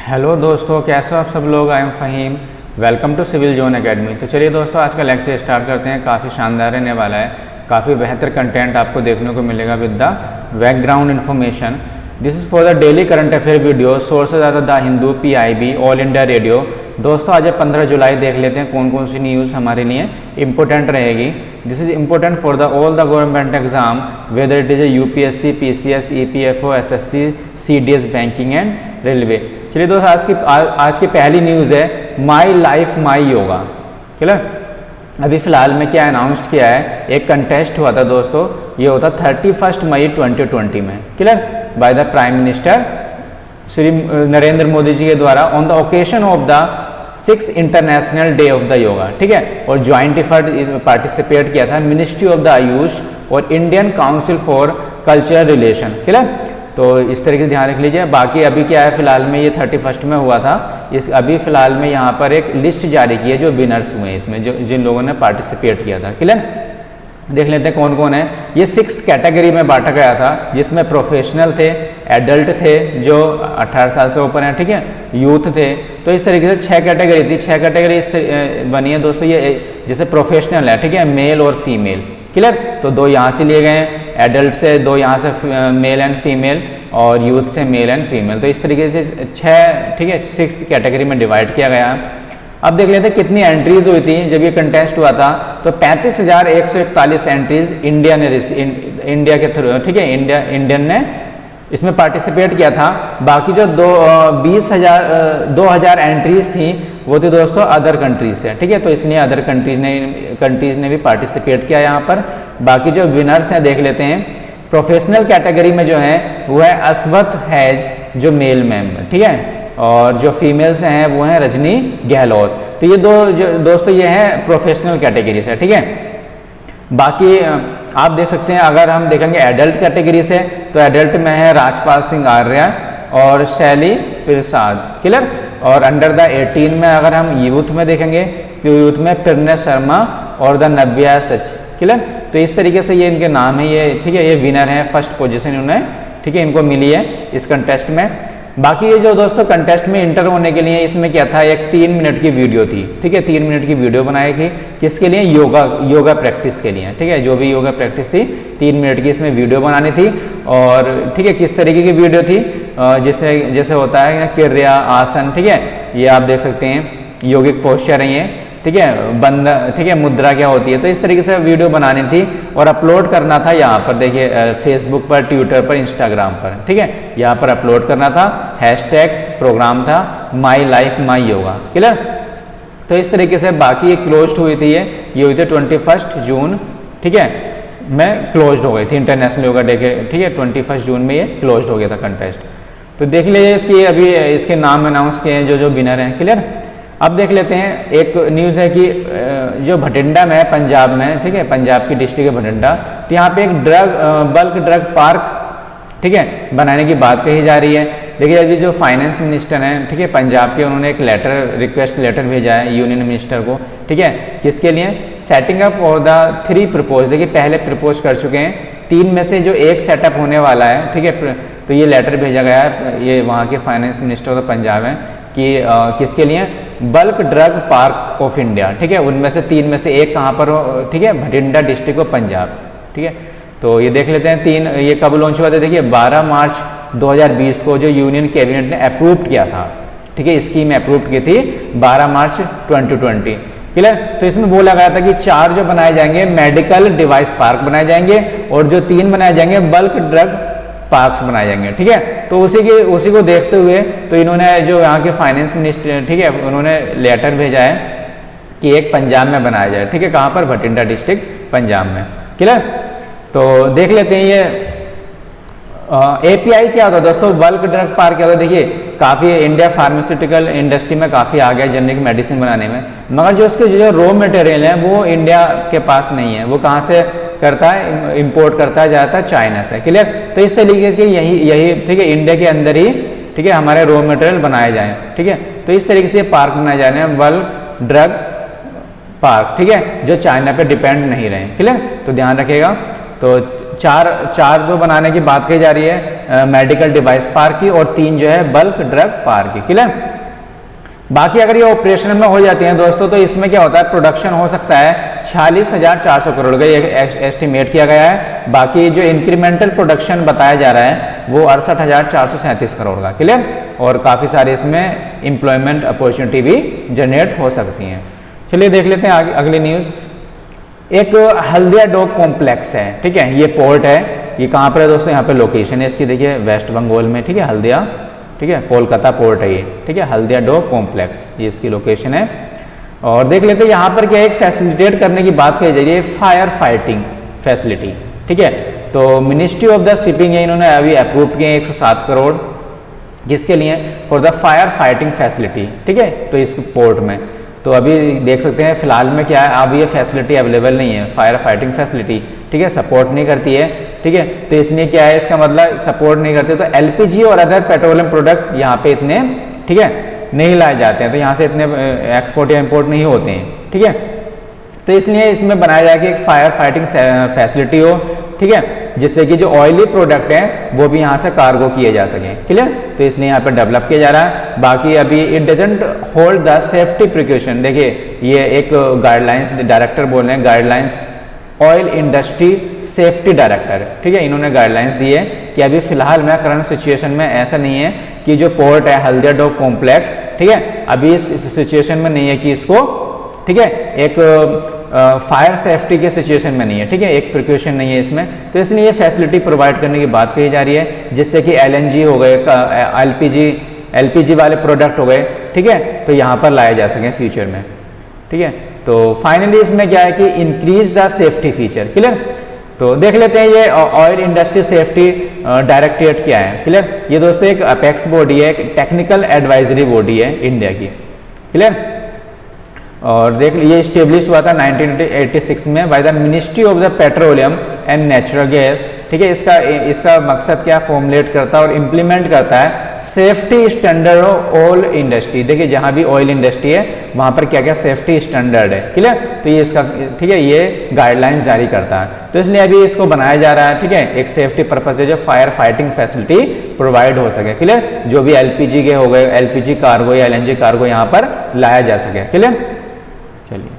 Hello दोस्तों, कैसे हो आप सब लोग। I am Faheem, welcome to civil zone academy. तो चलिए दोस्तों, आज का लेक्चर स्टार्ट करते हैं। काफ़ी शानदार रहने वाला है, काफ़ी बेहतर कंटेंट आपको देखने को मिलेगा with the background information. This is for the daily current affair video. Sources are the Hindu, PIB, all India radio. दोस्तों आज 15 जुलाई देख लेते हैं कौन कौन सी न्यूज़ हमारे लिए इम्पोर्टेंट रहेगी। This is important for the all the government exam, whether it is a UPSC, PCS, EPFO, SSC, CDS, banking and railway. चलिए दोस्तों, आज की पहली न्यूज़ है my life my yoga. Clear. अभी फ़िलहाल में क्या अनाउंस किया है, एक कंटेस्ट हुआ था दोस्तों, ये होता 31 मई 2020 में। Clear, by the prime minister Shri Narendra Modi ji के द्वारा on the occasion of the 6th international day of the yoga. ठीक है, और ज्वाइंट एफर्ट पार्टिसिपेट किया था मिनिस्ट्री ऑफ द आयुष और Indian council for cultural relation. Clear, तो इस तरीके से ध्यान रख लीजिए। बाकी अभी क्या है, फिलहाल में ये 31 में हुआ था। इस अभी फिलहाल में यहाँ पर एक लिस्ट जारी की है जो विनर्स हुए इसमें, जो जिन लोगों ने पार्टिसिपेट किया था। क्लियर, देख लेते हैं कौन कौन है। ये 6 कैटेगरी में बांटा गया था, जिसमें प्रोफेशनल थे, एडल्ट थे जो 18 साल से ऊपर हैं, ठीक है, यूथ थे। तो इस तरीके से 6 कैटेगरी थी। 6 कैटेगरी इस बनी है दोस्तों। ये जैसे प्रोफेशनल है, ठीक है, मेल और फीमेल। क्लियर, तो 2 यहाँ से लिए गए हैं, एडल्ट से 2 यहाँ से मेल एंड फीमेल, और यूथ से मेल एंड फीमेल। तो इस तरीके से 6, ठीक है, 6 कैटेगरी में डिवाइड किया गया है। अब देख लेते हैं कितनी एंट्रीज हुई थी जब ये कंटेस्ट हुआ था। तो 35,141 एंट्रीज इंडिया के थ्रू, ठीक है, इंडियन ने इसमें पार्टिसिपेट किया था। बाकी जो 20,000 एंट्रीज थी वो थी दोस्तों अदर कंट्रीज से। ठीक है, तो इसलिए अदर कंट्रीज ने भी पार्टिसिपेट किया यहाँ पर। बाकी जो विनर्स हैं देख लेते हैं। प्रोफेशनल कैटेगरी में जो है वो है अस्वत हैज, जो मेल मैम, ठीक है, और जो फीमेल्स हैं वो हैं रजनी गहलोत। तो ये दोस्तों ये है प्रोफेशनल कैटेगरी से। ठीक है, बाकी आप देख सकते हैं, अगर हम देखेंगे एडल्ट कैटेगरी से, तो एडल्ट में है राजपाल सिंह आर्या और शैली प्रसाद। क्लियर, और अंडर द 18 में अगर हम यूथ में देखेंगे तो यूथ में प्रणय शर्मा और द नव्या सच। क्लियर, तो इस तरीके से ये इनके नाम है। ये ठीक है, ये विनर है, फर्स्ट पोजीशन उन्हें, ठीक है, इनको मिली है इस कंटेस्ट में। बाकी ये जो दोस्तों कंटेस्ट में इंटर होने के लिए इसमें क्या था, एक 3 मिनट की वीडियो थी। ठीक है, 3 मिनट की वीडियो बनाई थी, किसके लिए, योगा प्रैक्टिस के लिए। ठीक है, जो भी योगा प्रैक्टिस थी 3 मिनट की इसमें वीडियो बनानी थी। और ठीक है, किस तरीके की वीडियो थी, जैसे होता है क्रिया आसन, ठीक है, ये आप देख सकते हैं, योगिक पोस्चर है ये, ठीक है, बंद, ठीक है, मुद्रा क्या होती है। तो इस तरीके से वीडियो बनानी थी और अपलोड करना था यहाँ पर, देखिए फेसबुक पर, ट्विटर पर, इंस्टाग्राम पर। ठीक है, यहाँ पर अपलोड करना था। हैशटैग प्रोग्राम था my life my yoga. Clear, तो इस तरीके से बाकी ये क्लोज हुई थी, ये हुई थी 21 जून, ठीक है, में क्लोज हो गई थी इंटरनेशनल योगा डे के। ठीक है, 21 जून में ये क्लोज हो गया था कंटेस्ट। तो देख लीजिए इसकी, अभी इसके नाम अनाउंस किए हैं जो विनर हैं। क्लियर, अब देख लेते हैं एक न्यूज़ है कि जो भटिंडा में है, पंजाब में, ठीक है, पंजाब की डिस्ट्रिक्ट है भटिंडा। तो यहाँ पे एक बल्क ड्रग पार्क, ठीक है, बनाने की बात कही जा रही है। देखिए अभी जो फाइनेंस मिनिस्टर हैं, ठीक है, पंजाब के, उन्होंने एक रिक्वेस्ट लेटर भेजा है यूनियन मिनिस्टर को। ठीक है, किसके लिए, setting up for the 3 propose. देखिए पहले प्रपोज कर चुके हैं, 3 में से जो एक सेटअप होने वाला है। ठीक है, तो ये लेटर भेजा गया है, ये वहाँ के फाइनेंस मिनिस्टर ऑफ पंजाब हैं, कि किसके लिए, bulk drug park of India. ठीक है, उनमें से 3 में से एक कहाँ पर हो, ठीक है, भटिंडा डिस्ट्रिक्ट ऑफ पंजाब। ठीक है, तो ये देख लेते हैं 3, ये कब लॉन्च हुआ था, देखिए 12 मार्च 2020 को जो यूनियन कैबिनेट ने अप्रूव किया था। ठीक है, स्कीम अप्रूव की थी 12 मार्च 2020। क्लियर, तो इसमें बोला गया था कि 4 जो बनाए जाएंगे मेडिकल डिवाइस पार्क बनाए जाएंगे, और जो 3 बनाए जाएंगे बल्क ड्रग पार्क्स बनाए जाएंगे। ठीक है, तो उसी को देखते हुए तो इन्होंने, जो यहाँ के फाइनेंस मिनिस्टर, ठीक है, उन्होंने लेटर भेजा है कि एक पंजाब में बनाया जाए। ठीक है, कहाँ पर, भटिंडा डिस्ट्रिक्ट पंजाब में। क्लियर, तो देख लेते हैं ये API क्या होता है दोस्तों, बल्क ड्रग पार्क क्या होता है। देखिए काफ़ी इंडिया फार्मास्यूटिकल इंडस्ट्री में काफ़ी आ गया जेनरिक मेडिसिन बनाने में, मगर जो उसके जो रॉ मटेरियल है वो इंडिया के पास नहीं है। वो कहाँ से करता है, इंपोर्ट करता है, जाता है चाइना से। क्लियर, तो इस तरीके से यही ठीक है, इंडिया के अंदर ही, ठीक है, हमारे रॉ मटेरियल बनाए जाएँ। ठीक है, तो इस तरीके से पार्क बनाए जा रहे हैं, बल्क ड्रग पार्क, ठीक है, जो चाइना पे डिपेंड नहीं रहे। क्लियर, तो ध्यान रखिएगा। तो चार जो बनाने की बात कही जा रही है, मेडिकल डिवाइस पार्क की और 3 जो है बल्क ड्रग पार्क की। क्लियर। बाकी अगर ये ऑपरेशनल में हो जाती हैं दोस्तों तो इसमें क्या होता है, प्रोडक्शन हो सकता है 46,400 करोड़ का, ये एस्टिमेट किया गया है। बाकी जो इंक्रीमेंटल प्रोडक्शन बताया जा रहा है वो 68,437 करोड़ का। क्लियर। और काफ़ी सारे इसमें एम्प्लॉयमेंट अपॉर्चुनिटी भी जनरेट हो सकती हैं। चलिए देख लेते हैं आगे अगली न्यूज़। एक हल्दिया डॉक कॉम्प्लेक्स है, ठीक है, ये पोर्ट है। ये कहाँ पर है दोस्तों, यहाँ पे लोकेशन है इसकी, देखिए वेस्ट बंगाल में, ठीक है, हल्दिया, ठीक है, कोलकाता पोर्ट है ये, ठीक है, हल्दिया डॉक कॉम्प्लेक्स, ये इसकी लोकेशन है। और देख लेते हैं यहाँ पर क्या एक फैसिलिटेट करने की बात कही जा रही है, फायर फाइटिंग फैसिलिटी, ठीक है। तो मिनिस्ट्री ऑफ द शिपिंग है, इन्होंने अभी अप्रूव किए 107 करोड़, किसके लिए, for the fire fighting facility, ठीक है, तो इस पोर्ट में। तो अभी देख सकते हैं फिलहाल में क्या है, अब ये फैसिलिटी अवेलेबल नहीं है, फायर फाइटिंग फैसिलिटी, ठीक है, सपोर्ट नहीं करती है, ठीक है। तो इसलिए क्या है, इसका मतलब सपोर्ट नहीं करते तो एलपीजी और अदर पेट्रोलियम प्रोडक्ट यहाँ पे इतने, ठीक है, नहीं लाए जाते हैं, तो यहाँ से इतने एक्सपोर्ट या इम्पोर्ट नहीं होते हैं, ठीक है। तो इसलिए इसमें बनाया जाएगा एक फायर फाइटिंग फैसिलिटी हो, ठीक है, जिससे कि जो ऑयली प्रोडक्ट है वो भी यहाँ से कार्गो किए जा सकें। क्लियर। तो इसलिए यहाँ पे डेवलप किया जा रहा है। बाकी अभी it doesn't hold the safety precaution, देखिए ये एक गाइडलाइंस डायरेक्टर बोल रहे हैं, guidelines oil industry safety director, ठीक है, इन्होंने गाइडलाइंस दी है कि अभी फिलहाल में करंट सिचुएशन में ऐसा नहीं है कि जो पोर्ट है हल्दिया डॉक कॉम्प्लेक्स, ठीक है, अभी इस सिचुएशन में नहीं है कि इसको, ठीक है, एक फायर सेफ्टी के सिचुएशन में नहीं है, ठीक है, एक प्रिकॉशन नहीं है इसमें। तो इसलिए ये फैसिलिटी प्रोवाइड करने की बात कही जा रही है, जिससे कि एलएनजी हो गए, एलपीजी वाले प्रोडक्ट हो गए, ठीक है, तो यहाँ पर लाए जा सकें फ्यूचर में, ठीक है। तो फाइनली इसमें क्या है कि increase the safety feature. Clear. तो देख लेते हैं ये ऑयल इंडस्ट्री सेफ्टी डायरेक्टरेट क्या है। क्लियर। ये दोस्तों एक अपेक्स बॉडी है, एक टेक्निकल एडवाइजरी बॉडी है इंडिया की। क्लियर। और देख ये स्टेब्लिश हुआ था 1986 में by the ministry of the petroleum and natural gas, ठीक है। इसका मकसद क्या फॉर्मुलेट करता है और इम्प्लीमेंट करता है safety standard of oil industry. देखिए जहां भी ऑयल इंडस्ट्री है वहां पर क्या क्या सेफ्टी स्टैंडर्ड है। क्लियर। तो ये इसका, ठीक है, ये गाइडलाइंस जारी करता है। तो इसलिए अभी इसको बनाया जा रहा है, ठीक है, एक सेफ्टी पर्पज से जो फायर फाइटिंग फैसिलिटी प्रोवाइड हो सके। क्लियर। जो भी एलपीजी के हो गए, एलपीजी कार्गो या एलएनजी कार्गो यहाँ पर लाया जा सके। क्लियर। चलिए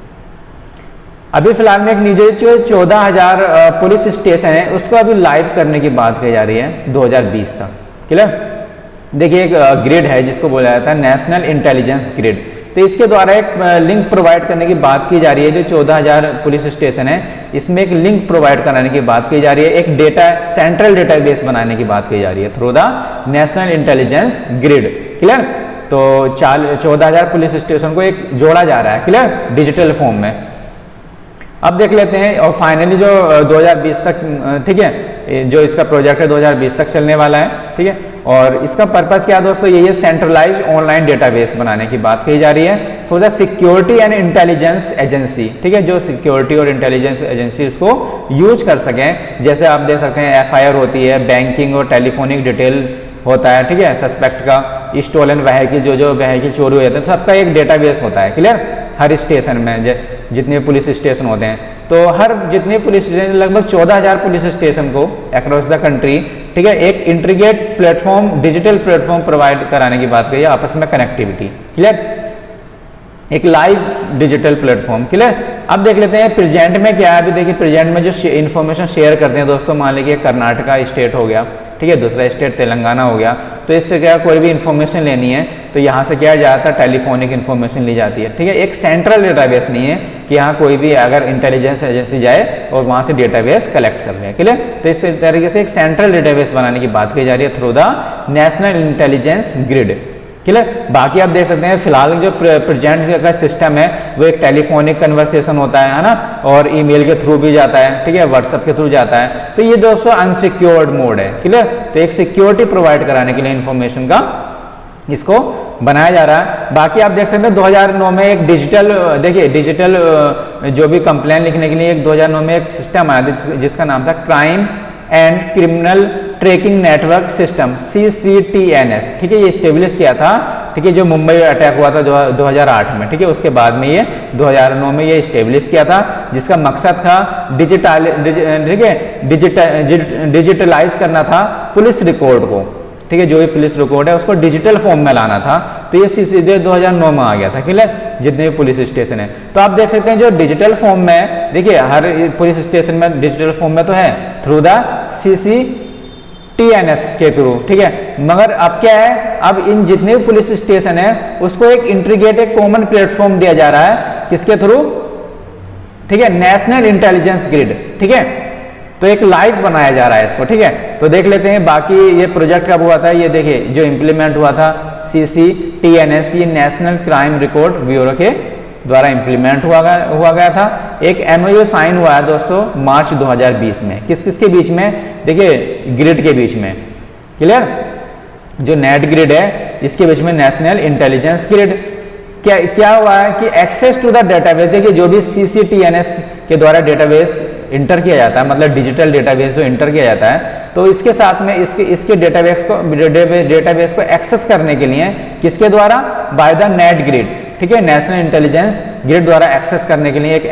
अभी फिलहाल में एक न्यूज, जो 14,000 पुलिस स्टेशन है उसको अभी लाइव करने की बात कही जा रही है 2020 तक। क्लियर। देखिए एक ग्रिड है जिसको बोला जाता है नेशनल इंटेलिजेंस ग्रिड, तो इसके द्वारा एक लिंक प्रोवाइड करने की बात की जा रही है। जो 14,000 पुलिस स्टेशन है इसमें एक लिंक प्रोवाइड कराने की बात की जा रही है, एक डेटा सेंट्रल डेटाबेस बनाने की बात की जा रही है through the national intelligence grid. Clear. तो 14,000 पुलिस स्टेशन को एक जोड़ा जा रहा है, क्लियर, डिजिटल फॉर्म में। अब देख लेते हैं और फाइनली जो 2020 तक, ठीक है, जो इसका प्रोजेक्ट है 2020 तक चलने वाला है, ठीक है। और इसका पर्पस क्या है दोस्तों, ये सेंट्रलाइज ऑनलाइन डेटाबेस बनाने की बात कही जा रही है for the security and intelligence agency, ठीक है, जो सिक्योरिटी और इंटेलिजेंस एजेंसी उसको यूज कर सकें। जैसे आप देख सकते हैं एफआईआर होती है, बैंकिंग और टेलीफोनिक डिटेल होता है, ठीक है, सस्पेक्ट का, स्टोलन व्हीकल, जो व्हीकल चोरी हो जाते हैं, सबका एक डेटाबेस होता है। क्लियर। हर स्टेशन में जितने पुलिस स्टेशन होते हैं, तो हर जितने पुलिस स्टेशन, लगभग 14,000 पुलिस स्टेशन को अक्रॉस द कंट्री, ठीक है, एक integrate platform, digital platform provide कराने की बात कही है, आपस में कनेक्टिविटी। क्लियर। एक लाइव डिजिटल प्लेटफॉर्म। क्लियर। अब देख लेते हैं प्रेजेंट में क्या है। अभी देखिए प्रेजेंट में जो इन्फॉर्मेशन शेयर करते हैं दोस्तों, मान लीजिए कर्नाटका स्टेट हो गया, ठीक है, दूसरा स्टेट तेलंगाना हो गया, तो इससे क्या कोई भी इन्फॉर्मेशन लेनी है तो यहाँ से क्या जाता है, टेलीफोनिक इन्फॉर्मेशन ली जाती है, ठीक है। एक सेंट्रल डेटाबेस नहीं है कि यहाँ कोई भी अगर इंटेलिजेंस एजेंसी जाए और वहाँ से डेटाबेस कलेक्ट कर रहे हैं। क्लियर। तो इस तरीके से एक सेंट्रल डेटाबेस बनाने की बात की जा रही है through the national intelligence grid. Clear. बाकी आप देख सकते हैं फिलहाल जो प्रेजेंट का सिस्टम है वो एक टेलीफोनिक कन्वर्सेशन होता है ना, और ईमेल के थ्रू भी जाता है, ठीक है, व्हाट्सएप के थ्रू जाता है। तो ये दोस्तों अनसिक्योर्ड मोड है। क्लियर। तो एक सिक्योरिटी प्रोवाइड कराने के लिए इन्फॉर्मेशन का इसको बनाया जा रहा है। बाकी आप देख सकते हैं 2009 में एक डिजिटल, देखिए डिजिटल जो भी कंप्लेन लिखने के लिए एक 2009 में एक सिस्टम आया जिसका नाम था crime and criminal tracking network system, CCTNS, ठीक है, ये स्टेब्लिश किया था ठीक है, जो मुंबई अटैक हुआ था 2008 में, ठीक है, उसके बाद में ये 2009 में ये इस्टेब्लिश किया था, जिसका मकसद था डिजिटलाइज करना था पुलिस रिकॉर्ड को, ठीक है, जो भी पुलिस रिकॉर्ड है उसको डिजिटल फॉर्म में लाना था। तो ये सीधे 2009 में आ गया था, क्लियर, जितने भी पुलिस स्टेशन है। तो आप देख सकते हैं जो डिजिटल फॉर्म में, देखिए हर पुलिस स्टेशन में डिजिटल फॉर्म में तो है थ्रू द CCTNS के थ्रू, ठीक है, मगर अब क्या है, अब इन जितने भी पुलिस स्टेशन है उसको एक इंटीग्रेटेड कॉमन प्लेटफॉर्म दिया जा रहा है, किसके थ्रू, ठीक है, नेशनल इंटेलिजेंस ग्रिड, ठीक है, तो एक लाइव बनाया जा रहा है इसको, ठीक है। तो देख लेते हैं बाकी ये प्रोजेक्ट कब हुआ था, ये देखिए जो इम्प्लीमेंट हुआ था CCTNS, ये नेशनल क्राइम रिकॉर्ड ब्यूरो के द्वारा इम्प्लीमेंट हुआ गया था। एक MOU साइन हुआ है दोस्तों मार्च 2020 में, किस के बीच में, देखिए ग्रिड के बीच में, क्लियर, जो नेट ग्रिड है इसके बीच में नेशनल इंटेलिजेंस ग्रिड। क्या हुआ है कि एक्सेस टू द डेटाबेस, देखिए जो भी CCTNS के द्वारा डेटाबेस इंटर किया जाता है, मतलब डिजिटल डेटाबेस जो इंटर किया जाता है, तो इसके साथ में इसके डेटाबेस को एक्सेस करने के लिए किसके द्वारा, बाय द नेट ग्रिड, ठीक है, नेशनल इंटेलिजेंस ग्रिड द्वारा एक्सेस करने के लिए एक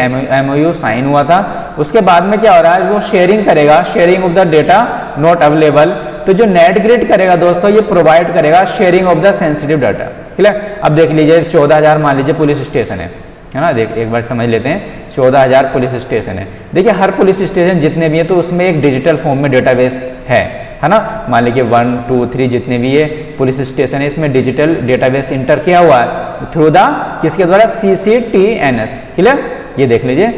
MOU साइन हुआ था। उसके बाद में क्या हो रहा है, वो शेयरिंग करेगा, sharing of the data not available. तो जो नेट ग्रिड करेगा दोस्तों, ये प्रोवाइड करेगा sharing of the sensitive data, clear. अब देख लीजिए 14,000 मान लीजिए पुलिस स्टेशन है ना, देख एक बार समझ लेते हैं, 14,000 पुलिस स्टेशन है। देखिए हर पुलिस स्टेशन जितने भी है तो उसमें एक डिजिटल फॉर्म में डेटाबेस है ना, मान लीजिए 1, 2, 3 जितने भी ये पुलिस स्टेशन है इसमें डिजिटल डेटाबेस इंटर किया हुआ है थ्रू द किसके द्वारा, CCTNS, क्लियर, ये देख लीजिए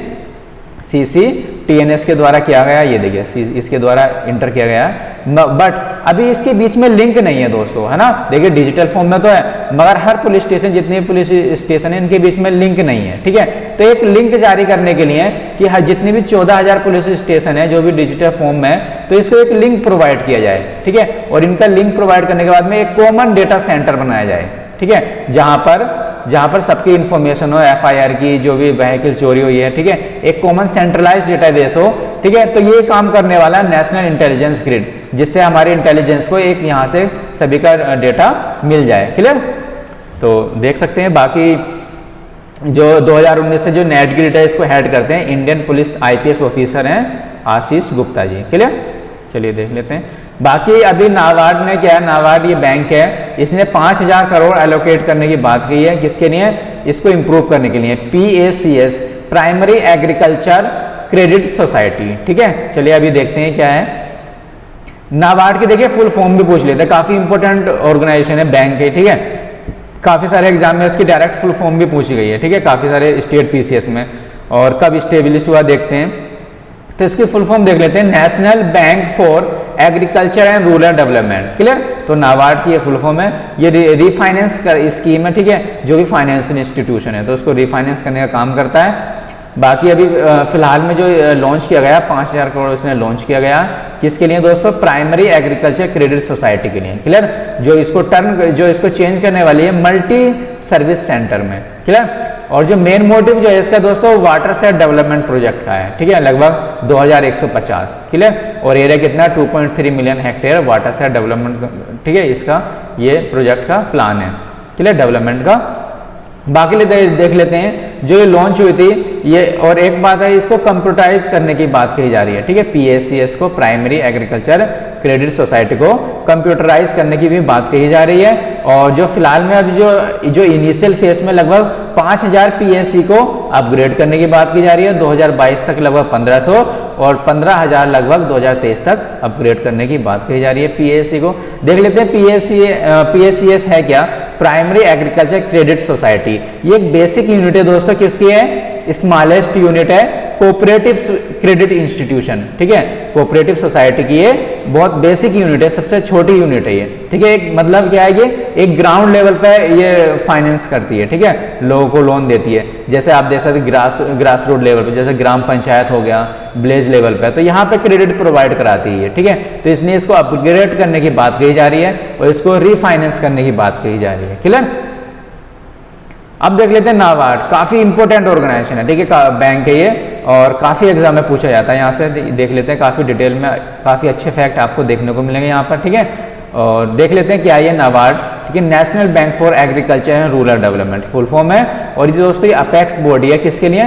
CCTNS के द्वारा किया गया, ये देखिए इसके द्वारा इंटर किया गया, बट अभी इसके बीच में लिंक नहीं है दोस्तों, है ना, देखिए डिजिटल फॉर्म में तो है मगर हर पुलिस स्टेशन जितने पुलिस स्टेशन है इनके बीच में लिंक नहीं है, ठीक है। तो एक लिंक जारी करने के लिए कि जितने भी 14,000 पुलिस स्टेशन है जो भी डिजिटल फॉर्म में है, तो इसको एक लिंक प्रोवाइड किया जाए, ठीक है, और इनका लिंक प्रोवाइड करने के बाद में एक कॉमन डेटा सेंटर बनाया जाए, ठीक है, जहां पर सबकी इंफॉर्मेशन हो, FIR की, जो भी व्हीकल चोरी हुई है, ठीक है, एक कॉमन सेंट्रलाइज्ड डेटाबेस हो, ठीक है। तो ये काम करने वाला नेशनल इंटेलिजेंस ग्रिड, जिससे हमारे इंटेलिजेंस को एक यहाँ से सभी का डेटा मिल जाए, क्लियर। तो देख सकते हैं बाकी जो 2019 से जो नेट ग्रिड है इसको हेड करते हैं इंडियन पुलिस IPS ऑफिसर हैं आशीष गुप्ता जी, क्लियर। चलिए देख लेते हैं बाकी। अभी नाबार्ड ने क्या है, नाबार्ड ये बैंक है, इसने 5,000 करोड़ एलोकेट करने की बात की है, किसके लिए, इसको इंप्रूव करने के लिए, PACS primary agriculture credit society, ठीक है। चलिए अभी देखते हैं क्या है नाबार्ड की, देखिए फुल फॉर्म भी पूछ लेते हैं, काफी इंपॉर्टेंट ऑर्गेनाइजेशन है बैंक है, ठीक है, काफी सारे एग्जाम में इसकी डायरेक्ट फुल फॉर्म भी पूछी गई है, ठीक है, काफी सारे स्टेट PCS में, और कब स्टेब्लिश हुआ देखते हैं। तो इसकी फुल फॉर्म देख लेते हैं, national bank for agriculture and rural development, clear. तो नाबार्ड की ये फुल फॉर्म है, ये रीफाइनेंस स्कीम है, ठीक है, जो भी फाइनेंशियल इंस्टीट्यूशन है तो उसको रीफाइनेंस करने का काम करता है। बाकी अभी फिलहाल में जो लॉन्च किया गया 5,000 करोड़ इसने लॉन्च किया गया, किसके लिए दोस्तों, प्राइमरी एग्रीकल्चर क्रेडिट सोसाइटी के लिए, क्लियर, जो इसको चेंज करने वाली है मल्टी सर्विस सेंटर में, क्लियर। और जो मेन मोटिव जो है इसका दोस्तों वाटर सेट डेवलपमेंट प्रोजेक्ट का है, ठीक है, लगभग 2150, क्लियर, और एरिया कितना 2.3 million hectare water set development, ठीक है, इसका ये प्रोजेक्ट का प्लान है, क्लियर, डेवलपमेंट का। बाकी देख लेते हैं जो ये लॉन्च हुई थी ये, और एक बात है इसको कंप्यूटराइज करने की बात कही जा रही है, ठीक है, PACS को प्राइमरी एग्रीकल्चर क्रेडिट सोसाइटी को कंप्यूटराइज करने की भी बात कही जा रही है। और जो फिलहाल में अभी जो इनिशियल फेज में लगभग 5,000 PAC को अपग्रेड करने की बात की जा रही है, 2022 तक लगभग 1,500 और 15,000 लगभग 2023 तक अपग्रेड करने की बात कही जा रही है PAC को। देख लेते हैं PACS है क्या, प्राइमरी एग्रीकल्चर क्रेडिट सोसाइटी, ये एक बेसिक यूनिट है दोस्तों, किसकी है, स्मॉलेस्ट यूनिट है, कोऑपरेटिव क्रेडिट इंस्टीट्यूशन, ठीक है, कोऑपरेटिव सोसाइटी की ये बहुत बेसिक यूनिट है, सबसे छोटी यूनिट है ये, ठीक है। एक मतलब क्या है, ये एक ग्राउंड लेवल पे ये फाइनेंस करती है, ठीक है, लोगों को लोन देती है, जैसे आप देख सकते हैं ग्रास रूट लेवल पे, जैसे ग्राम पंचायत हो गया, विलेज लेवल पे, तो यहाँ पे क्रेडिट प्रोवाइड कराती है, ठीक है। तो इसलिए इसको अपग्रेड करने की बात कही जा रही है और इसको रीफाइनेंस करने की बात कही जा रही है, क्लियर। अब देख लेते हैं नाबार्ड, काफी इंपॉर्टेंट ऑर्गेनाइजेशन है, ठीक है, बैंक है ये, और काफी एग्जाम में पूछा जाता है, यहाँ से देख लेते हैं, काफी डिटेल में काफी अच्छे फैक्ट आपको देखने को मिलेंगे यहाँ पर, ठीक है। और देख लेते हैं क्या ये नाबार्ड ठीक है, national bank for agriculture and rural development full form है। और ये दोस्तों ये अपेक्स बॉडी है किसके लिए,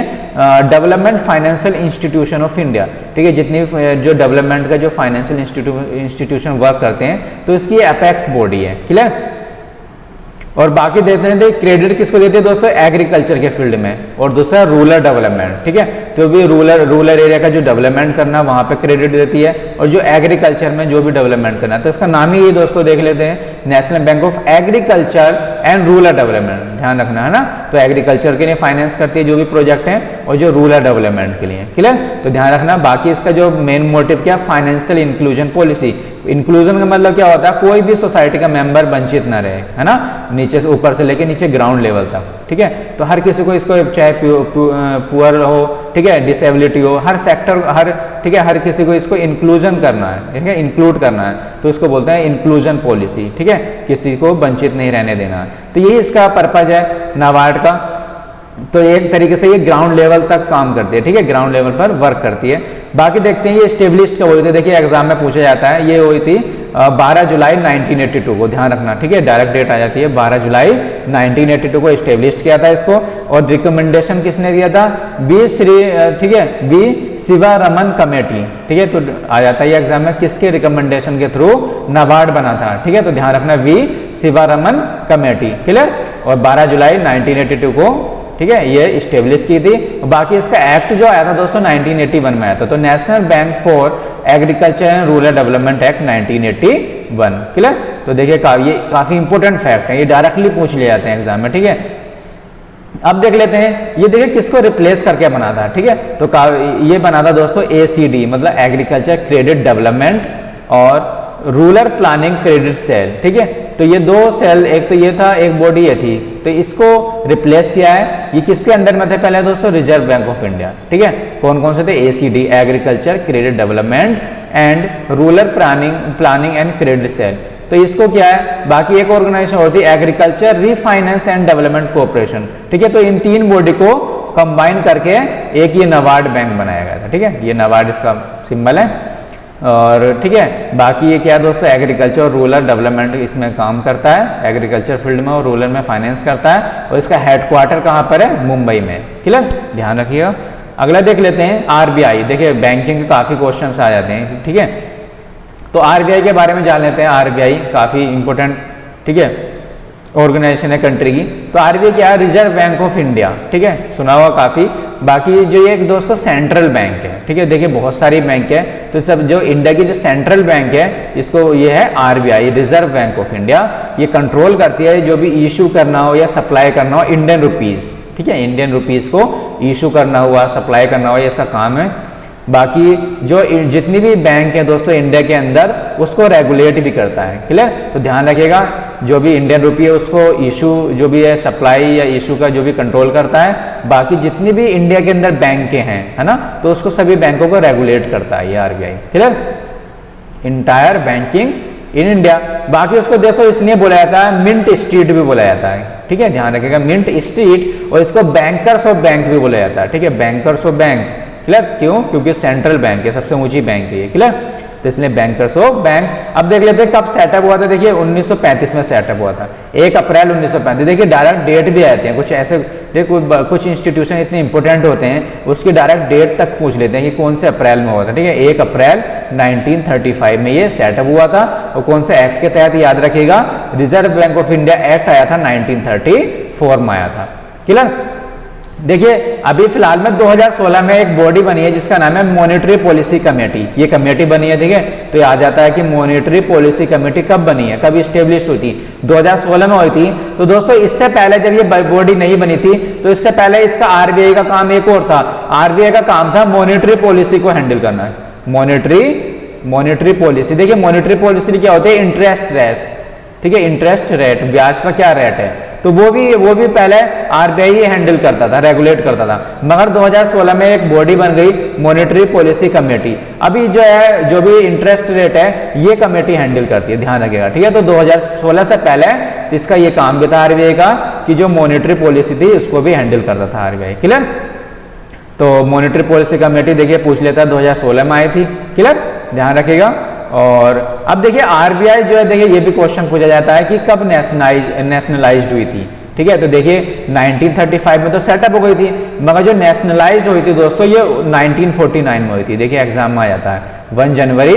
development financial institution of India, ठीक है, जितनी जो डेवलपमेंट का जो फाइनेंशियल इंस्टीट्यूशन वर्क करते हैं तो इसकी अपेक्स बॉडी है, क्लियर। और बाकी देते हैं क्रेडिट किसको देते हैं दोस्तों, एग्रीकल्चर के फील्ड में, और दूसरा रूरल डेवलपमेंट, ठीक है, तो भी रूरल एरिया का जो डेवलपमेंट करना वहां पे क्रेडिट देती है, और जो एग्रीकल्चर में जो भी डेवलपमेंट करना है, तो इसका नाम ही दोस्तों देख लेते हैं, national bank of agriculture and rural development, ध्यान रखना है ना। तो एग्रीकल्चर के लिए फाइनेंस करती है जो भी प्रोजेक्ट हैं, और जो रूरल डेवलपमेंट के लिए, क्लियर, तो ध्यान रखना। बाकी इसका जो मेन मोटिव क्या, फाइनेंशियल इंक्लूजन पॉलिसी। इंक्लूजन का मतलब क्या होता है, कोई भी सोसाइटी का मेंबर वंचित ना रहे, है ना, नीचे से ऊपर से लेके नीचे ग्राउंड लेवल तक, ठीक है। तो हर किसी को इसको, चाहे पुअर हो, ठीक है, डिसेबिलिटी हो, हर सेक्टर, हर, ठीक है, हर किसी को इसको इंक्लूजन करना है, ठीक है, इंक्लूड करना है, तो इसको बोलते हैं इंक्लूजन पॉलिसी, ठीक है, किसी को वंचित नहीं रहने देना। तो यही इसका पर्पज है नाबार्ड का। तो एक तरीके से ये ग्राउंड लेवल तक काम करती है, ठीक है, ग्राउंड लेवल पर वर्क करती है। बाकी देखते हैं ये एस्टेब्लिश्ड कब हुई थी, देखिए एग्जाम में पूछा जाता है, ये हुई थी 12 जुलाई 1982 को, ध्यान रखना, ठीक है, डायरेक्ट डेट आ जाती है, 12 जुलाई 1982 को एस्टेब्लिश किया था इसको। और रिकमेंडेशन किसने दिया था, ठीक है, बी शिवारमन कमेटी, ठीक है, तो आ जाता है ये एग्जाम में, किसके रिकमेंडेशन के थ्रू नाबार्ड बना था, ठीक है, तो ध्यान रखना वी शिवारमन कमेटी, क्लियर। और 12 जुलाई 1982 को, ठीक है, ये इस्टेब्लिश की थी। बाकी इसका एक्ट जो आया था दोस्तों 1981 में आया था, तो national bank for agriculture and rural development act 1981, clear. तो देखिए ये काफी इंपॉर्टेंट फैक्ट है, ये डायरेक्टली पूछ ले जाते हैं एग्जाम में, ठीक है। अब देख लेते हैं, ये देखिए किसको रिप्लेस करके बना था, ठीक है, तो ये बना था दोस्तों ACD, मतलब एग्रीकल्चर क्रेडिट डेवलपमेंट और रूरल प्लानिंग क्रेडिट सेल, ठीक है। तो ये दो सेल, एक तो ये था, एक बॉडी ये थी, तो इसको रिप्लेस किया है। ये किसके अंडर में थे पहले दोस्तों, रिजर्व बैंक ऑफ इंडिया, ठीक है। कौन कौन से थे, ACD agriculture credit development and rural planning and credit sale. तो इसको क्या है, बाकी एक ऑर्गेनाइजेशन होती है agriculture refinance and development corporation, ठीक है। तो इन तीन बॉडी को कंबाइन करके एक ये नाबार्ड बैंक बनाया गया था, ठीक है, ये नाबार्ड इसका सिंबल है। और ठीक है, बाकी ये क्या है दोस्तों, एग्रीकल्चर और रूरल डेवलपमेंट इसमें काम करता है, एग्रीकल्चर फील्ड में और रूरल में फाइनेंस करता है, और इसका हेडक्वार्टर कहाँ पर है, मुंबई में, क्लियर, ध्यान रखिएगा। अगला देख लेते हैं RBI, देखिए बैंकिंग के काफी क्वेश्चन आ जाते हैं, ठीक है। तो RBI के बारे में जान लेते हैं, RBI काफी इंपॉर्टेंट, ठीक है, ऑर्गेनाइजेशन है कंट्री की। तो RBI क्या है, रिजर्व बैंक ऑफ इंडिया, ठीक है, सुना हुआ काफी। बाकी जो ये दोस्तों सेंट्रल बैंक है, ठीक है, देखिए बहुत सारी बैंक है, तो सब जो इंडिया की जो सेंट्रल बैंक है, इसको ये है RBI, reserve bank of India. ये कंट्रोल करती है जो भी इशू करना हो या सप्लाई करना हो इंडियन रुपीज, ठीक है, इंडियन रुपीज को इशू करना हुआ, सप्लाई करना हुआ, ये सब काम है। बाकी जो जितनी भी बैंक है दोस्तों इंडिया के अंदर, उसको रेगुलेट भी करता है, क्लियर। तो ध्यान रखिएगा, जो भी इंडियन रुपी है उसको इशू, जो भी है सप्लाई या इशू का जो भी कंट्रोल करता है। बाकी जितनी भी इंडिया के अंदर बैंकें हैं, है ना, तो उसको सभी बैंकों को रेगुलेट करता है ये RBI, clear, entire banking in India. बाकी उसको देखो इसलिए बोला जाता है मिंट स्ट्रीट भी बोला जाता है, ठीक है, ध्यान रखिएगा, मिंट स्ट्रीट। और इसको बैंकर्स ऑफ बैंक भी बोला जाता है, ठीक है, बैंकर्स ऑफ बैंक, क्लियर, क्यों, क्योंकि सेंट्रल बैंक है, सबसे ऊंची बैंक है, क्लियर, तो इसलिए बैंकर्स ऑफ बैंक। अब देख लेते हैं कब सेटअप हुआ था, देखिए 1935 में सेटअप हुआ था, 1 अप्रैल 1935। देखिए डायरेक्ट डेट भी आते हैं कुछ ऐसे, देखो कुछ इंस्टीट्यूशन इतने इंपॉर्टेंट होते हैं, उसकी डायरेक्ट डेट तक पूछ लेते हैं कि कौन से अप्रैल में हुआ था, ठीक है, 1 अप्रैल 1935 में ये सेटअप हुआ था। और कौन से एक्ट के तहत, याद रखिएगा, reserve bank of India act आया था 1934 में आया था, क्लियर। देखिए अभी फिलहाल में 2016 में एक बॉडी बनी है जिसका नाम है मॉनेटरी पॉलिसी कमेटी, ये कमेटी बनी है, ठीक है। तो याद आता है कि मॉनेटरी पॉलिसी कमेटी कब बनी है, कब इस्टेब्लिश हुई थी, 2016 में हुई थी। तो दोस्तों इससे पहले जब ये बॉडी नहीं बनी थी, तो इससे पहले इसका RBI का काम एक और था, RBI का काम था मॉनेटरी पॉलिसी को हैंडल करना, मॉनेटरी पॉलिसी। देखिए मॉनेटरी पॉलिसी क्या होती है, इंटरेस्ट रेट, ठीक है, इंटरेस्ट रेट, ब्याज का क्या रेट है, तो वो भी पहले RBI ही हैंडल करता था, रेगुलेट करता था। मगर 2016 में एक बॉडी बन गई मॉनेटरी पॉलिसी कमेटी। अभी जो है जो भी इंटरेस्ट रेट है ये कमेटी हैंडल करती है, ध्यान रखिएगा, ठीक है। तो 2016 से पहले इसका ये काम भी था RBI का कि जो मॉनेटरी पॉलिसी थी उसको भी हैंडल करता था RBI, क्लियर। तो मॉनेटरी पॉलिसी कमेटी देखिए पूछ लेता है 2016 में आई थी, क्लियर, ध्यान रखिएगा। और अब देखिए आरबीआई जो है, देखिए ये भी क्वेश्चन पूछा जाता है कि कब नेशनलाइज्ड हुई थी। ठीक है, तो देखिए 1935 में तो सेटअप हो गई थी, मगर जो नेशनलाइज्ड हुई थी दोस्तों ये 1949 में हुई थी। देखिए एग्जाम में आ जाता है 1 जनवरी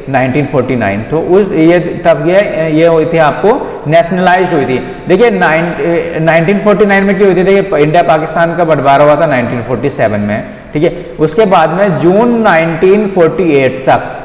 1949, तो उस ये तब ये हुई थी, आपको नेशनलाइज्ड हुई थी। देखिए 1949 में क्यों हुई थी, देखिए इंडिया पाकिस्तान का बंटवारा हुआ था 1947 में। ठीक है, उसके बाद में जून 1948 तक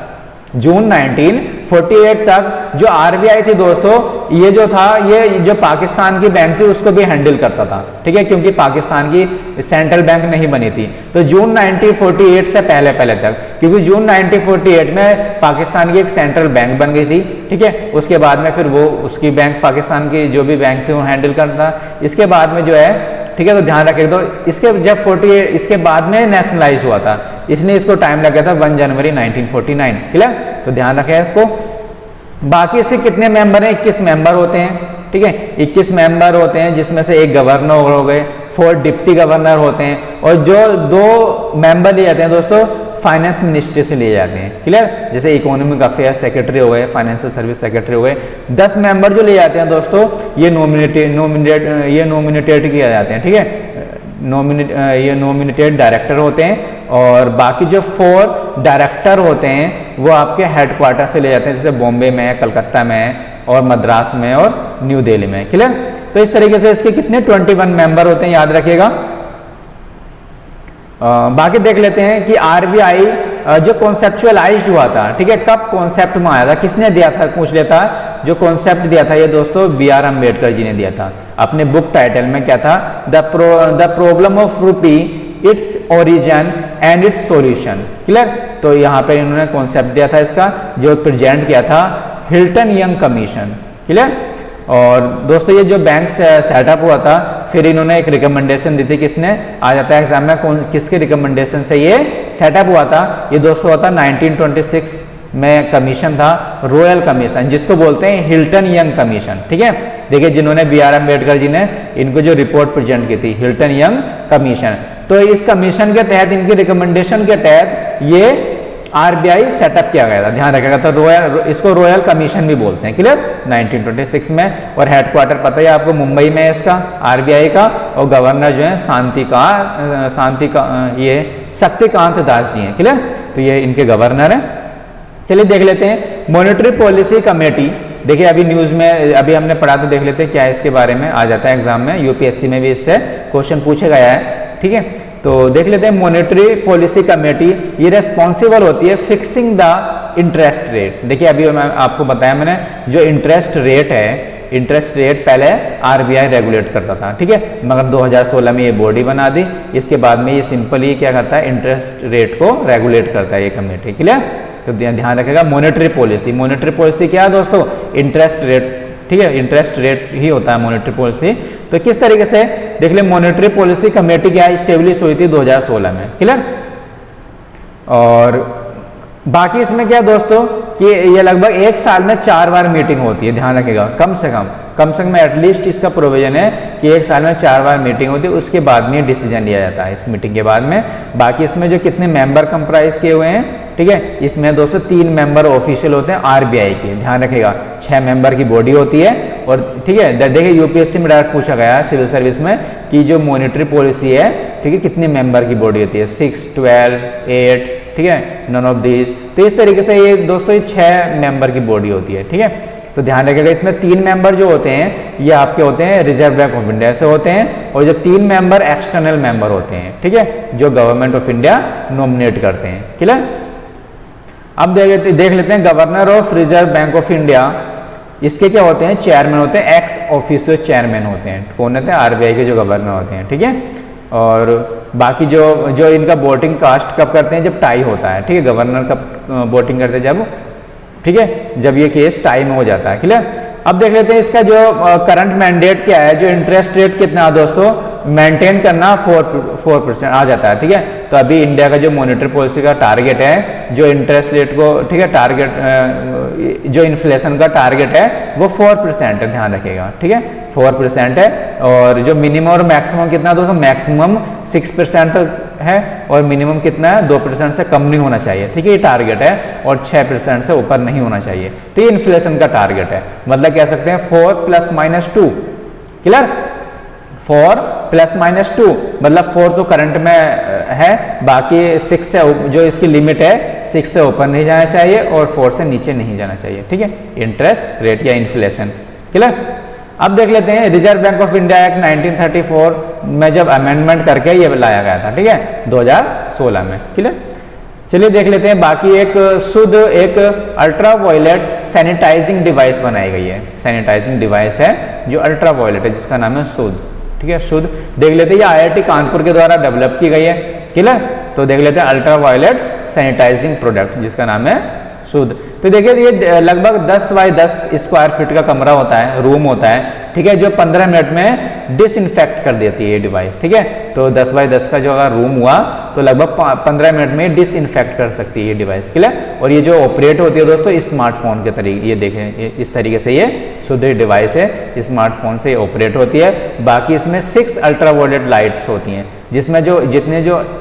जो आरबीआई थी दोस्तों, ये जो था, ये जो पाकिस्तान की बैंक थी उसको भी हैंडल करता था। ठीक है, क्योंकि पाकिस्तान की सेंट्रल बैंक नहीं बनी थी, तो जून 1948 से पहले तक, क्योंकि जून 1948 में पाकिस्तान की एक सेंट्रल बैंक बन गई थी। ठीक है, उसके बाद में फिर वो उसकी बैंक, पाकिस्तान की जो भी बैंक थी वो हैंडल करता। इसके बाद में जो है, ठीक है, तो ध्यान रखिए, तो इसके जब 48 इसके बाद में नेशनलाइज हुआ था, इसलिए इसको टाइम लगा था 1 जनवरी 1949। क्लियर, तो ध्यान रखें इसको। बाकी इसके कितने मेंबर हैं, 21 मेंबर होते हैं। ठीक है, 21 मेंबर होते हैं, जिसमें से एक गवर्नर हो गए, 4 डिप्टी गवर्नर होते हैं, और जो 2 मेंबर लिए जाते हैं दोस्तों फाइनेंस मिनिस्ट्री से लिए जाते हैं। क्लियर, जैसे इकोनॉमिक अफेयर्स सेक्रेटरी हो गए, फाइनेंशियल सर्विस सेक्रेटरी हो गए। 10 मेंबर जो लिए जाते हैं दोस्तों, ये नॉमिनेटेड किए जाते हैं। ठीक है, ये नॉमिनेटेड डायरेक्टर होते हैं, और बाकी जो 4 डायरेक्टर होते हैं वो आपके हेडक्वार्टर से ले जाते हैं, जैसे बॉम्बे में, कलकत्ता में, और मद्रास में, और न्यू दिल्ली में। क्लियर, तो इस तरीके से इसके कितने 21 मेंबर होते हैं, याद रखिएगा। बाकी देख लेते हैं कि आरबीआई जो कॉन्सेप्चुअलाइज्ड हुआ था, ठीक है, कब कॉन्सेप्ट में आया था, किसने दिया था, पूछ लेता। जो कॉन्सेप्ट दिया था ये दोस्तों बी.आर. अम्बेडकर जी ने दिया था। अपने बुक टाइटल में क्या था, द प्रॉब्लम ऑफ रूपी, its origin and it's solution. Clear, तो यहाँ पे इन्होंने कॉन्सेप्ट दिया था इसका, जो प्रेजेंट किया था हिल्टन यंग कमीशन। क्लियर, और दोस्तों ये जो बैंक सेटअप हुआ था, फिर इन्होंने एक रिकमेंडेशन दी थी, किसने, आ जाता है एग्जाम में, किसके रिकमेंडेशन से ये सेटअप हुआ था। ये दोस्तों हुआ था 1926 में कमीशन था, रॉयल कमीशन, जिसको बोलते हैं हिल्टन यंग कमीशन। ठीक है, देखिए जिन्होंने बी.आर. अम्बेडकर जी ने इनको जो रिपोर्ट प्रेजेंट की थी, हिल्टन यंग कमीशन, तो इस कमीशन के तहत, इनकी रिकमेंडेशन के तहत ये आरबीआई सेटअप किया गया था। ध्यान रखिएगा, तो इसको रॉयल कमीशन भी बोलते हैं। क्लियर, 1926 में, और हेडक्वार्टर पता है आपको मुंबई में है इसका, आरबीआई का, और गवर्नर जो है शक्तिकांत दास जी हैं। क्लियर, तो ये इनके गवर्नर हैं। चलिए देख लेते हैं मॉनेटरी पॉलिसी कमेटी। देखिए अभी न्यूज में अभी हमने पढ़ा, तो देख लेते हैं क्या है इसके बारे में, आ जाता है एग्जाम में, यूपीएससी में भी इससे क्वेश्चन पूछा गया है। ठीक है, तो देख लेते हैं मॉनेटरी पॉलिसी कमेटी, ये रेस्पॉन्सिबल होती है फिक्सिंग द इंटरेस्ट रेट। देखिए अभी आपको बताया मैंने, जो इंटरेस्ट रेट है, इंटरेस्ट रेट पहले आरबीआई रेगुलेट करता था। ठीक है, मगर 2016 में ये बॉडी बना दी, इसके बाद में ये सिंपली क्या करता है, इंटरेस्ट रेट को रेगुलेट करता है ये कमेटी। क्लियर, तो ध्यान रखेगा मॉनेटरी पॉलिसी क्या है दोस्तों, इंटरेस्ट रेट। ठीक है, इंटरेस्ट रेट ही होता है मॉनेटरी पॉलिसी। तो किस तरीके से देख ले, मॉनेटरी पॉलिसी कमेटी क्या स्टेब्लिश हुई थी 2016 में। क्लियर, और बाकी इसमें क्या दोस्तों कि ये लगभग 1 साल में 4 बार मीटिंग होती है। ध्यान रखिएगा, कम से कम एटलीस्ट इसका प्रोविजन है कि 1 साल में 4 बार मीटिंग होती है, उसके बाद में डिसीजन लिया जाता है इस मीटिंग के बाद में। बाकी इसमें जो कितने मेंबर कंप्राइज किए हुए हैं, ठीक है, इसमें दोस्तों 3 मेंबर ऑफिशियल होते हैं आरबीआई के। ध्यान रखिएगा, 6 मेंबर की बॉडी होती है। और ठीक है, देखिए यूपीएससी में डायरेक्ट पूछा गया है सिविल सर्विस में कि जो मॉनेटरी पॉलिसी है, ठीक है, कितने मेंबर की बॉडी होती है, 6, 12, 8, ठीक है, नन ऑफ दीज। तो इस तरीके से ये दोस्तों ये 6 मेंबर की बॉडी होती है। ठीक है, तो ध्यान रखिएगा, इसमें 3 मेंबर जो होते हैं ये आपके होते हैं रिजर्व बैंक ऑफ इंडिया से होते हैं, और जो 3 मेंबर एक्सटर्नल मेंबर होते हैं। ठीक है, जो गवर्नमेंट ऑफ इंडिया नॉमिनेट करते हैं। क्लियर, अब देख लेते हैं governor of reserve bank of India, इसके क्या होते हैं, चेयरमैन होते हैं, एक्स ऑफिशियो चेयरमैन होते हैं। कौन होते हैं, आरबीआई के जो गवर्नर होते हैं। ठीक है, और बाकी जो इनका वोटिंग कास्ट कब करते हैं, जब टाई होता है। ठीक है, गवर्नर कब वोटिंग करते हैं, जब, ठीक है, जब ये केस टाई में हो जाता है। क्लियर, अब देख लेते हैं इसका जो करंट मैंडेट क्या है, जो इंटरेस्ट रेट कितना दोस्तों मेंटेन करना 4% आ जाता है। ठीक है, तो अभी इंडिया का जो मॉनेटरी पॉलिसी का टारगेट है, जो इंटरेस्ट रेट को, ठीक है, टारगेट जो इन्फ्लेशन का टारगेट है वो 4% है। ध्यान रखिएगा, ठीक है, 4% है। और जो मिनिमम और मैक्सिमम कितना दोस्तों, मैक्सिमम 6% है और मिनिमम कितना है 2% से कम नहीं होना चाहिए, ठीक है, ये टारगेट है, और 6% से ऊपर नहीं होना चाहिए। तो ये इन्फ्लेशन का टारगेट है, मतलब कह सकते हैं 4 + -2, क्लियर, 4 ± 2, मतलब 4 तो करंट में है, बाकी 6 से जो इसकी लिमिट है 6 से ऊपर नहीं जाना चाहिए और 4 से नीचे नहीं जाना चाहिए, ठीक है, इंटरेस्ट रेट या इन्फ्लेशन, क्लियर। अब देख लेते हैं reserve bank of India act 1934 में जब अमेंडमेंट करके ये लाया गया था, ठीक है, 2016 में, क्लियर। चलिए देख लेते हैं बाकी एक शुद्ध एक अल्ट्रा वायलेट सैनिटाइजिंग डिवाइस बनाई गई है, सैनिटाइजिंग डिवाइस है जो अल्ट्रा वायलेट है जिसका नाम है शुद्ध, ठीक है, शुद्ध। देख लेते हैं ये IIT कानपुर के द्वारा डेवलप की गई है, क्लियर। तो देख लेते हैं अल्ट्रा वायलेट सैनिटाइजिंग प्रोडक्ट जिसका नाम है शुद्ध। तो देखिए ये लगभग 10 बाय 10 स्क्वायर फीट का कमरा होता है, रूम होता है, ठीक है, जो 15 मिनट में डिसइंफेक्ट कर देती है ये डिवाइस, ठीक है। तो 10 बाय 10 का जो अगर रूम हुआ तो लगभग 15 मिनट में डिसइंफेक्ट कर सकती है ये डिवाइस, क्लियर। और ये जो ऑपरेट होती है दोस्तों स्मार्टफोन के तरीके, ये देखें इस तरीके से ये शुद्ध डिवाइस है, स्मार्टफोन से ऑपरेट होती है। बाकी इसमें 6 अल्ट्रा वायलेट लाइट्स होती हैं जिसमें जो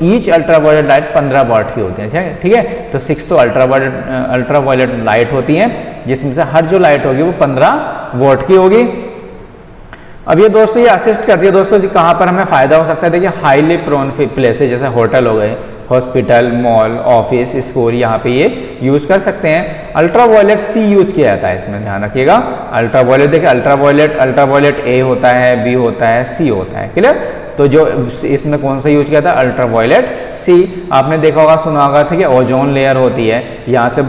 ईच अल्ट्रा वायलेट लाइट 15 वाट की होती है, ठीक है। तो 6 तो अल्ट्रा वायलेट लाइट होती हैं जिसमें से हर जो लाइट होगी वो 15 वाट की होगी। अब ये दोस्तों ये असिस्ट करती है दोस्तों कहाँ पर हमें फायदा हो सकता है, देखिए हाईली प्रोन प्लेसेस जैसे होटल हो गए, हॉस्पिटल, मॉल, ऑफिस, स्कूल, यहाँ पे ये यूज कर सकते हैं। अल्ट्रा वायलेट C यूज किया जाता है इसमें, ध्यान रखिएगा। अल्ट्रा वायलेट देखिए अल्ट्रा वायलेट A होता है, B होता है, C होता है, क्लियर। तो जो इसमें कौन सा यूज किया था अल्ट्रा वायलेट C। आपने देखा होगा सुना होगा, ठीक है, ओजोन लेयर होती है, यहाँ से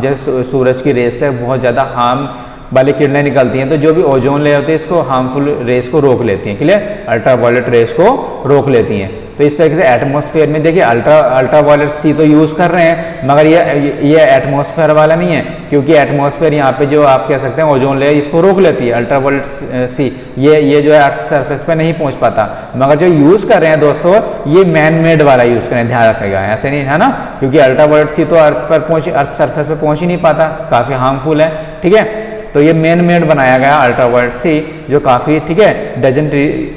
जैसे सूरज की रेस से बहुत ज़्यादा हार्म वाली किरणें निकलती हैं, तो जो भी ओजोन लेयर होती है इसको हार्मफुल रेस को रोक लेती हैं, क्लियर, अल्ट्रा वायलेट रेस को रोक लेती हैं। तो इस तरीके से एटमॉस्फेयर में देखिए अल्ट्रा वायलेट C तो यूज़ कर रहे हैं, मगर ये एटमॉस्फेयर वाला नहीं है, क्योंकि एटमॉस्फेयर यहाँ पे जो आप कह सकते हैं ओजोन लेयर इसको रोक लेती है। अल्ट्रा वायलेट C ये जो है अर्थ सरफेस पे नहीं पहुँच पाता, मगर जो यूज़ कर रहे हैं दोस्तों ये मैन मेड वाला यूज़ करें, ध्यान रखेगा, ऐसे नहीं है ना, क्योंकि अल्ट्रा वायलेट C तो अर्थ सरफेस पे पहुँच ही नहीं पाता, काफ़ी हार्मफुल है, ठीक है। तो ये मैन मेड बनाया गया अल्ट्रा वायलेट C जो काफ़ी, ठीक है,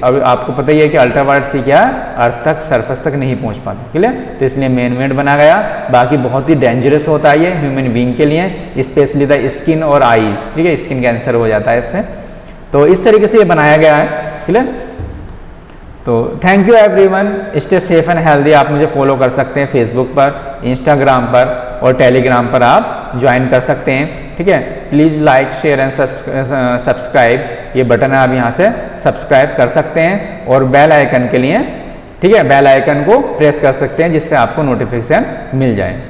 अब आपको पता ही है कि अल्ट्रा वायलेट C क्या है, अर्थ तक सरफेस तक नहीं पहुंच पाता, क्लियर। तो इसलिए मैन मेड बनाया गया। बाकी बहुत ही डेंजरस होता है ये ह्यूमन बीइंग के लिए, स्पेशली द स्किन और आईज, ठीक है, स्किन कैंसर हो जाता है इससे। तो इस तरीके से ये बनाया गया है, क्लियर। तो thank you everyone, stay safe and healthy. आप मुझे फॉलो कर सकते हैं फेसबुक पर, इंस्टाग्राम पर और टेलीग्राम पर आप ज्वाइन कर सकते हैं, ठीक है। Please like, share and subscribe, ये बटन है, आप यहाँ से सब्सक्राइब कर सकते हैं और बेल आइकन के लिए, ठीक है, बेल आइकन को प्रेस कर सकते हैं जिससे आपको नोटिफिकेशन मिल जाए।